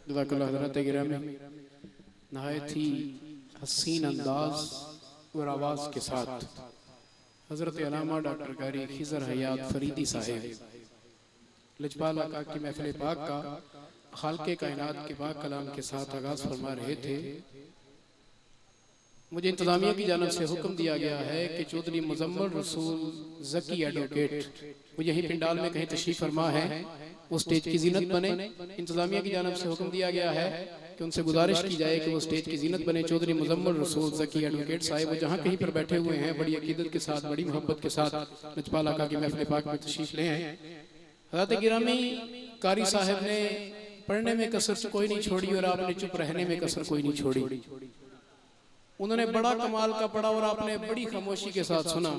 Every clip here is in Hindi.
जज़ाकल्लाह हज़रत गिरामी नहायत ही हसीन अंदाज और आवाज़ के साथ हज़रत अल्लामा डॉक्टर कारी खिज़र हयात फरीदी साहिब लजपाल आका की महफ़िल पाक का खाल्के कायनात के पाक कलाम के साथ आगाज़ फरमा रहे थे। मुझे इंतज़ामिया की जानिब से हुक्म दिया गया है कि चौधरी मुज़म्मिल रसूल ज़की एडवोकेट वो यही पिंडाल में कहीं तशरीफ़ फरमा है, वो स्टेज की जीनत बने। इंतज़ामिया की जानिब से हुक्म दिया गया है कि उनसे गुजारिश की जाए कि वो स्टेज की जीनत बने। चौधरी मुज़म्मिल रसूल ज़की एडवोकेट साहिब वो जहाँ कहीं पर बैठे हुए हैं बड़ी अकीदत के साथ, बड़ी मोहब्बत के साथ लजपाल आका की महफ़िल पाक में तशरीफ़ ले हैं। हज़रत गिरामी कारी साहब ने पढ़ने में कसर कोई नहीं छोड़ी और आपने चुप रहने में कसर कोई नहीं छोड़ी। उन्होंने बड़ा कमाल का पढ़ा और आपने बड़ी खामोशी के साथ सुना।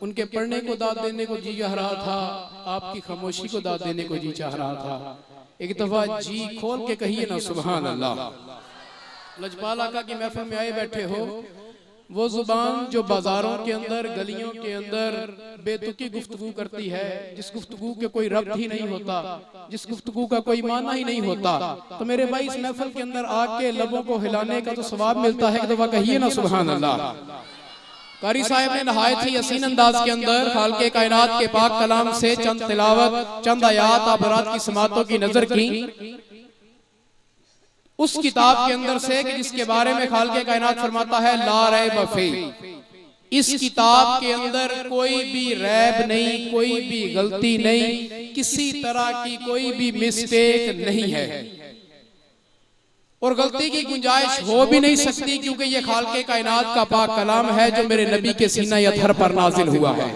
उनके पढ़ने को दाद देने को जी चाह रहा था, आपकी खामोशी को दाद देने को जी चाह रहा था। एक दफा जी खोल के कहिए ना सुभान अल्लाह। लजपाल आका की महफिल में आए बैठे हो, वो जुबान जो बाजारों के अंदर गलियों के अंदर बेतुकी गुफ्तगू करती है, जिस गुफ्तगू के कोई रब्त ही नहीं होता, जिस गुफ्तगू का कोई माना ही नहीं होता, तो मेरे भाई इस महफिल के अंदर आके लबों को हिलाने का तो सवाब मिलता है। एक दफा कहिए ना सुभान अल्लाह। कारी साहब ने नहायत ही हसीन अंदाज के अंदर खाल्के कायनात के पाक कलाम से चंद तिलावत, चंद आयात आप रात की समातों की नजर की उस किताब के अंदर से कि जिसके बारे में खाल्के कायनात फरमाता है ला रैब फी। इस किताब के अंदर कोई भी रैब नहीं, कोई भी गलती नहीं, किसी तरह की कोई भी मिस्टेक नहीं है और गलती की गुंजाइश हो भी नहीं सकती, क्योंकि ये खाल्के कायनात का पाक कलाम है जो मेरे नबी के सीना अतहर पर नाजिल हुआ है।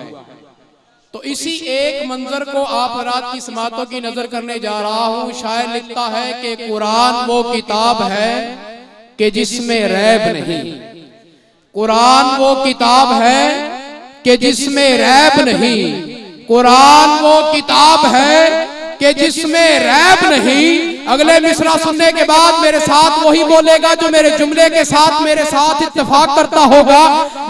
तो इसी एक मंजर को आप रात की समातों की नजर करने जा रहा हूं। शायर लिखता है कि कुरान वो किताब है कि जिसमें रैब नहीं, कुरान वो किताब है कि जिसमें रैब नहीं, कुरान वो किताब है कि जिसमें रैब नहीं। अगले मिसरा सुनने के बाद मेरे साथ वही बोलेगा जो मेरे जुमले के साथ मेरे साथ इत्तेफाक करता होगा।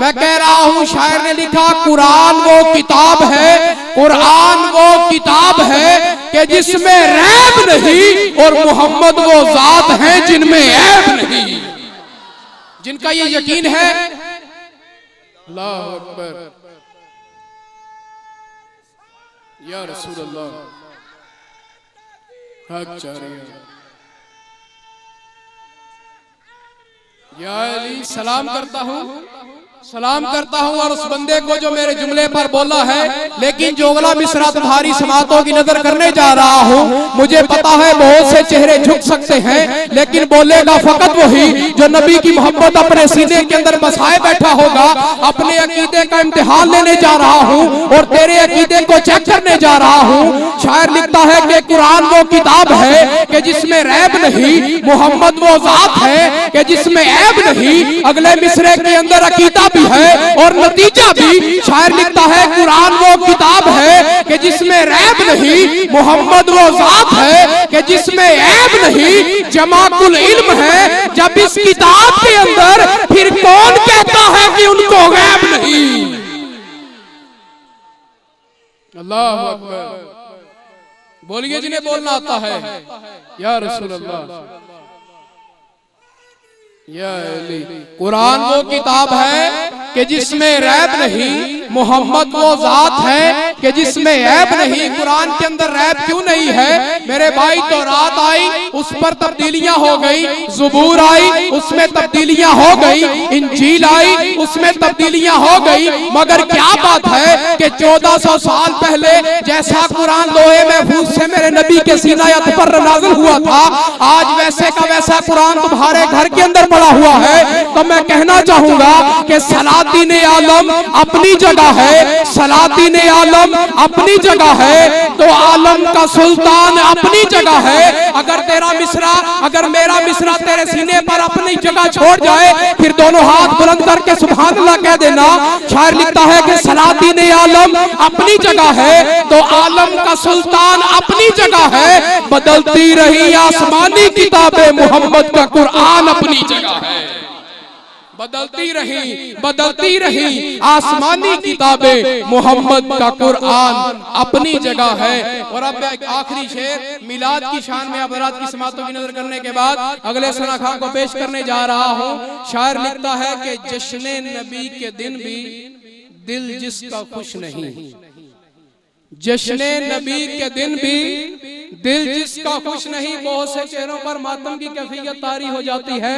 मैं कह रहा हूं शायर ने लिखा कुरान वो किताब है, कुरान वो किताब है कि जिसमें रैब नहीं और मोहम्मद वो जात हैं जिनमें ऐब नहीं। जिनका ये यकीन है, अल्लाहु अकबर या रसूल अल्लाह, या अली सलाम करता हूँ, सलाम करता हूँ और उस बंदे को जो मेरे जुमले पर बोला है। लेकिन जो अगला मिसरा तुम्हारी समातों की नजर करने जा रहा हूँ, मुझे पता है बहुत से चेहरे झुक सकते हैं, लेकिन बोलेगा फकत वही जो नबी की मोहब्बत अपने सीने के अंदर बसाए बैठा होगा। अपने अकीदे का इम्तिहान लेने जा रहा हूँ और तेरे अकीदे को चेक करने जा रहा हूँ। शायर लिखता है कि कुरान वो किताब है कि जिसमें रैब नहीं, मोहम्मद वो जात है कि जिसमें ऐब नहीं। अगले मिसरे के अंदर अकीदा भी है और नतीजा भी। शायर लिखता है कुरान वो किताब है कि जिसमें रैब नहीं, मोहम्मद वो जात है कि जिसमें ऐब नहीं। जमाकुल इल्म है जब इस किताब के अंदर, फिर कौन कहता है कि उनको गैब नहीं। अल्लाहु अकबर। बोलिए जिन्हें बोलना आता है या रसूल अल्लाह या अली। कुरान वो किताब है कि जिसमें रैब नहीं, मोहम्मद वो जात है कि जिसमें ऐब नहीं। कुरान के अंदर रैब क्यों नहीं है मेरे भाई? तो रात आई उस पर तब्दीलियां हो गई, ज़बूर आई उसमें तब्दीलियां हो गई, इंजील आई उसमें तब्दीलियां हो गई। मगर क्या बात है कि 1400 साल पहले जैसा कुरान लोहे महफूज से मेरे नबी के सीना पर नाज़िल हुआ था, आज वैसे का वैसा कुरान तुम्हारे घर के अंदर पड़ा हुआ है। तो मैं कहना चाहूंगा कि सलातीन आलम अपनी जगह है, सलातीन आलम अपनी जगह है, तो आलम का सुल्तान अपनी जगह है। अगर तेरा मिसरा, अगर मेरा मिसरा तेरे सीने पर अपनी जगह छोड़ जाए, फिर दोनों हाथ बुलंद करके सुभान अल्लाह कह देना। शायर लिखता है कि सलातीन आलम अपनी जगह है, तो आलम का सुल्तान अपनी जगह है। बदलती रही आसमानी किताबें, मोहम्मद का कुरान अपनी जगह है। बदलती रही आसमानी किताबें, मोहम्मद का कुरान अपनी जगह है। और अब एक आखिरी शेर मिलाद की शान में अपराध की समातों की नजर करने के बाद अगले सना खां को पेश करने जा रहा हूँ। शायर लिखता है कि जश्न नबी के दिन भी दिल जिसका खुश नहीं, जश्न नबी के दिन भी दिल जिसका खुश नहीं। बहुत से चेहरों पर मातम की कैफियत तारी हो जाती है,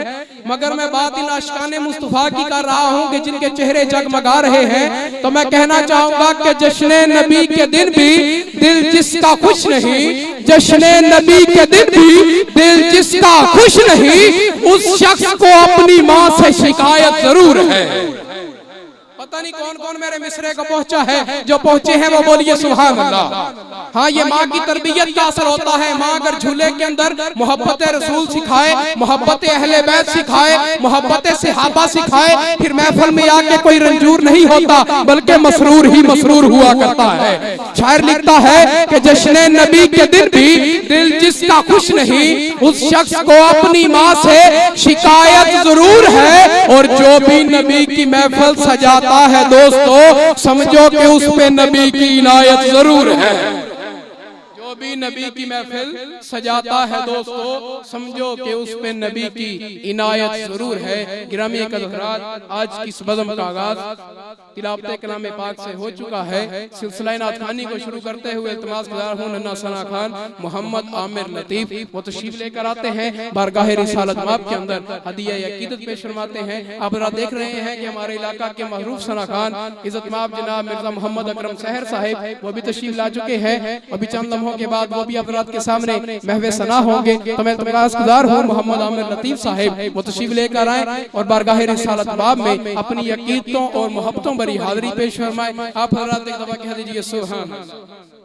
मगर मैं बात इन आशिकाने मुस्तफा की कर रहा हूँ कि जिनके चेहरे जगमगा रहे हैं। तो मैं कहना चाहूंगा कि जश्न नबी के दिन भी दिल जिसका खुश नहीं, जश्न नबी के दिन भी दिल जिसका खुश नहीं, उस शख्स को अपनी माँ से शिकायत जरूर है। पता नहीं कौन कौन मेरे मिसरे को पहुंचा है, जो पहुंचे हैं वो बोलिए सुभान अल्लाह। हाँ, ये माँ की तरबियत का असर होता है। माँ अगर झूले के अंदर मोहब्बत रसूल सिखाए, मोहब्बत अहले बैत सिखाए, मोहब्बत सहाबा सिखाए, फिर महफिल में आके कोई रंजूर नहीं होता, बल्कि मसरूर ही मसरूर हुआ करता है। शायर लिखता है कि जश्न नबी के दिन भी दिल जिसका खुश नहीं, उस शख्स को अपनी माँ से शिकायत जरूर है। और जो भी नबी की महफिल सजाता है दोस्तों, समझो कि उस पे नबी की इनायत जरूर है। जो भी नबी की महफिल सजाता है दोस्तों, समझो कि उस पे नबी की इनायत जरूर है। गिरामी हज़रात, आज की इस बज़म का आगाज तिलावत कलाम पाक से हो चुका है। सिलसिला नात खानी को शुरू करते हुए इल्तिमास गुज़ार हूं नन्ना सना खान मोहम्मद आमिर लतीफ, वो तशरीफ लेकर आते हैं बारगाह रिसालत माब के अंदर, हदिया अकीदत पेश फरमाते हैं। आप देख रहे हैं कि हमारे इलाका के महरूफ सना खान इज्जत माब जनाब मिर्जा मोहम्मद अकरम सहर साहिब वो भी तशरीफ ला चुके हैं। अभी चंद लम्हों के बाद वो भी अपराध के सामने महवे सना होंगे। तो मैं इल्तिमास गुज़ार हूं मोहम्मद आमिर लतीफ साहिब वो तशरीफ लेकर आए और बारगाह रिसालत माब में अपनी अकीदतों और मोहब्बतों भरी हाज़िरी पेश फरमाए। आप हज़रात एक दफ़ा कह दीजिए सुभान अल्लाह।